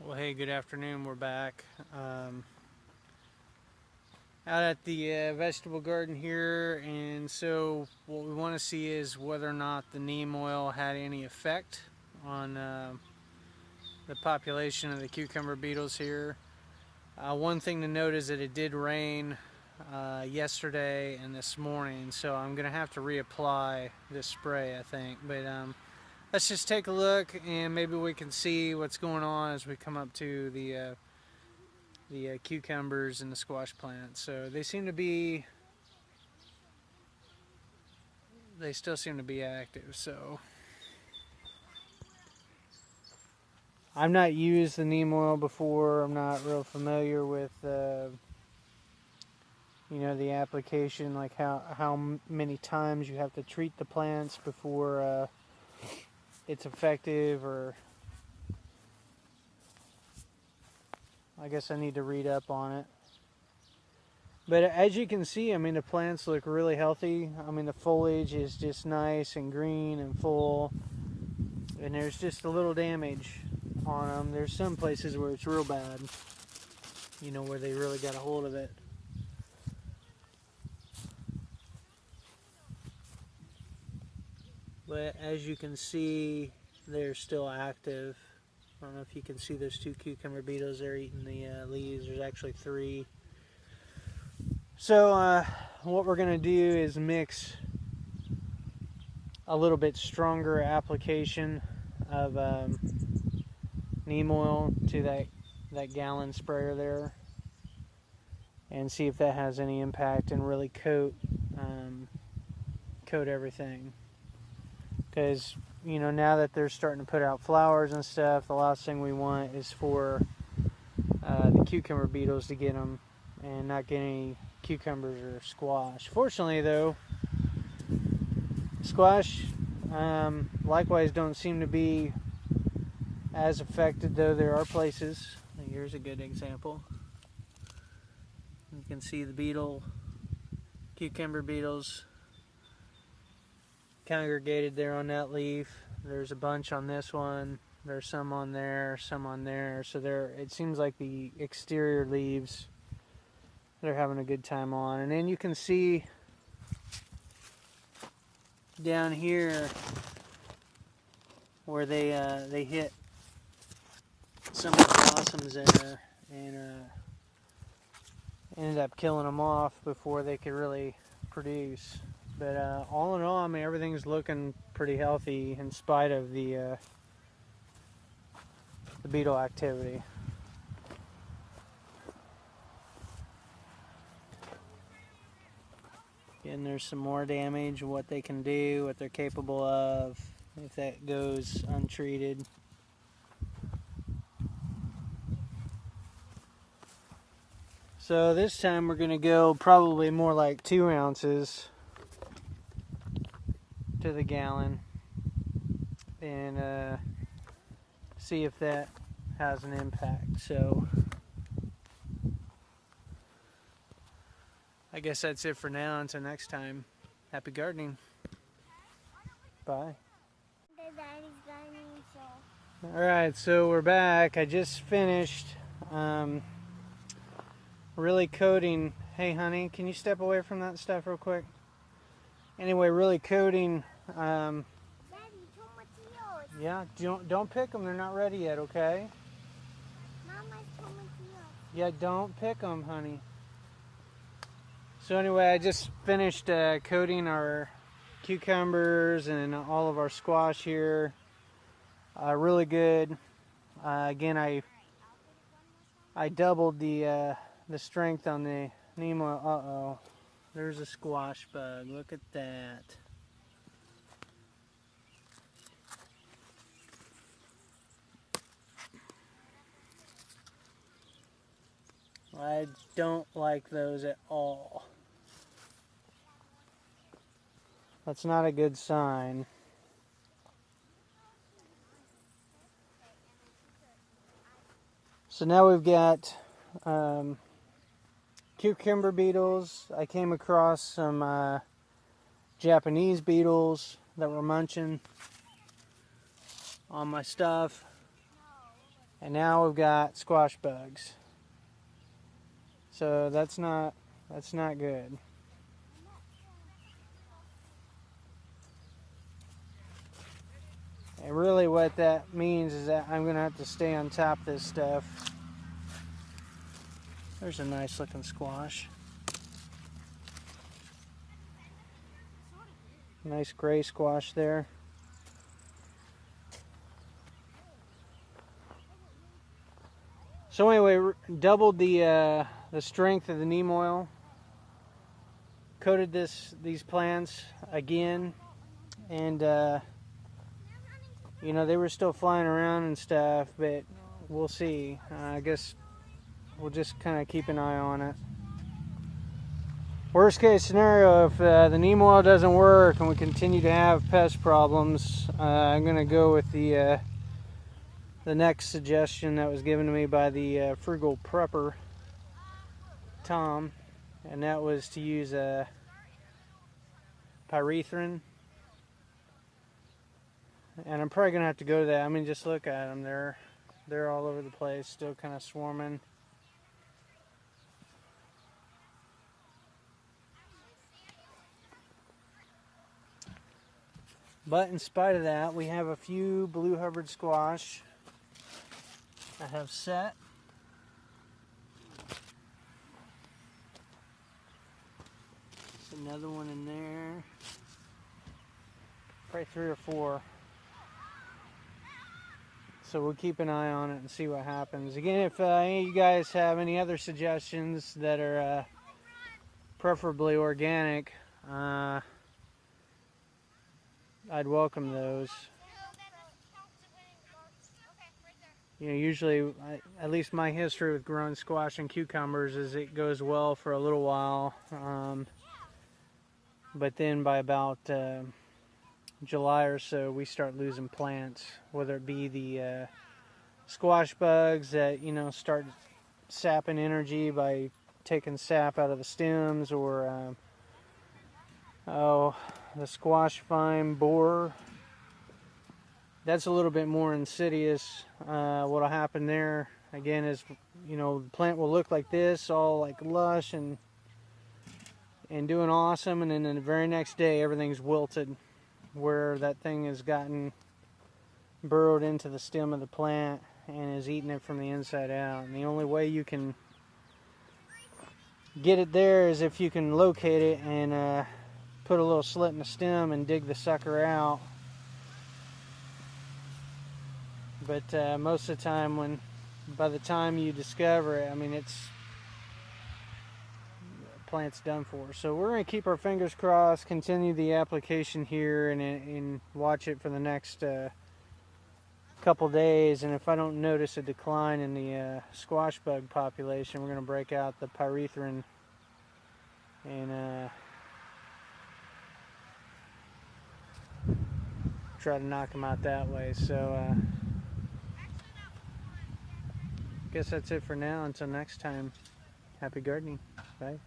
Well, hey, good afternoon. We're back out at the vegetable garden here, and so what we want to see is whether or not the neem oil had any effect on the population of the cucumber beetles here. One thing to note is that it did rain yesterday and this morning, so I'm going to have to reapply this spray, I think. But let's just take a look, and maybe we can see what's going on as we come up to the cucumbers and the squash plants. So they still seem to be active. So I've not used the neem oil before. I'm not real familiar with the application, like how many times you have to treat the plants before it's effective, or I guess I need to read up on it. But as you can see, I mean, the plants look really healthy. I mean, the foliage is just nice and green and full, and there's just a little damage on them. There's some places where it's real bad, where they really got a hold of it. But as you can see, they're still active. I don't know if you can see those two cucumber beetles there eating the leaves. There's actually 3. So what we're going to do is mix a little bit stronger application of neem oil to that gallon sprayer there, and see if that has any impact and really coat everything. Because now that they're starting to put out flowers and stuff, the last thing we want is for the cucumber beetles to get them and not get any cucumbers or squash. Fortunately though, squash likewise don't seem to be as affected, though there are places. Here's a good example. You can see the cucumber beetles congregated there on that leaf. There's a bunch on this one. There's some on there, some on there. So it seems like the exterior leaves they're having a good time on. And then you can see down here where they hit some of the blossoms there and ended up killing them off before they could really produce. But all in all, I mean, everything's looking pretty healthy in spite of the beetle activity. Again, there's some more damage, what they can do, what they're capable of if that goes untreated. So this time we're going to go probably more like 2 ounces to the gallon and see if that has an impact. So I guess that's it for now. Until next time, happy gardening. Bye. Alright, so we're back. I just finished really coating. Hey honey, can you step away from that stuff real quick? Anyway, really coating. Daddy, tomatoes. Yeah, don't pick them. They're not ready yet, okay? Mama's tomatoes. Yeah, don't pick them, honey. So anyway, I just finished coating our cucumbers and all of our squash here. Really good. Again, I doubled the strength on the neem oil. Uh-oh, there's a squash bug. Look at that. I don't like those at all. That's not a good sign. So now we've got cucumber beetles. I came across some Japanese beetles that were munching on my stuff. And now we've got squash bugs. So that's not good. And really what that means is that I'm going to have to stay on top of this stuff. There's a nice looking squash. Nice gray squash there. So anyway, doubled the strength of the neem oil. Coated these plants again, and you know, they were still flying around and stuff, but we'll see. I guess we'll just kind of keep an eye on it. Worst case scenario, if the neem oil doesn't work and we continue to have pest problems, I'm going to go with the next suggestion that was given to me by the frugal prepper, Tom, and that was to use pyrethrin. And I'm probably going to have to go to that. I mean, just look at them. They're all over the place, still kind of swarming. But in spite of that, we have a few blue Hubbard squash that have set. There's another one in there. Probably 3 or 4. So we'll keep an eye on it and see what happens. Again, if any of you guys have any other suggestions that are preferably organic, I'd welcome those. You know, usually, at least my history with growing squash and cucumbers is it goes well for a little while, but then by about July or so, we start losing plants, whether it be the squash bugs that, you know, start sapping energy by taking sap out of the stems, or the squash vine borer. That's a little bit more insidious. What'll happen there again is, you know, the plant will look like this, all like lush and doing awesome, and then the very next day everything's wilted, where that thing has gotten burrowed into the stem of the plant and is eating it from the inside out. And the only way you can get it there is if you can locate it and put a little slit in the stem and dig the sucker out. But most of the time, by the time you discover it, I mean, the plant's done for. So we're going to keep our fingers crossed, continue the application here, and watch it for the next couple days. And if I don't notice a decline in the squash bug population, we're going to break out the pyrethrin and try to knock them out that way. So I guess that's it for now. Until next time, happy gardening. Bye.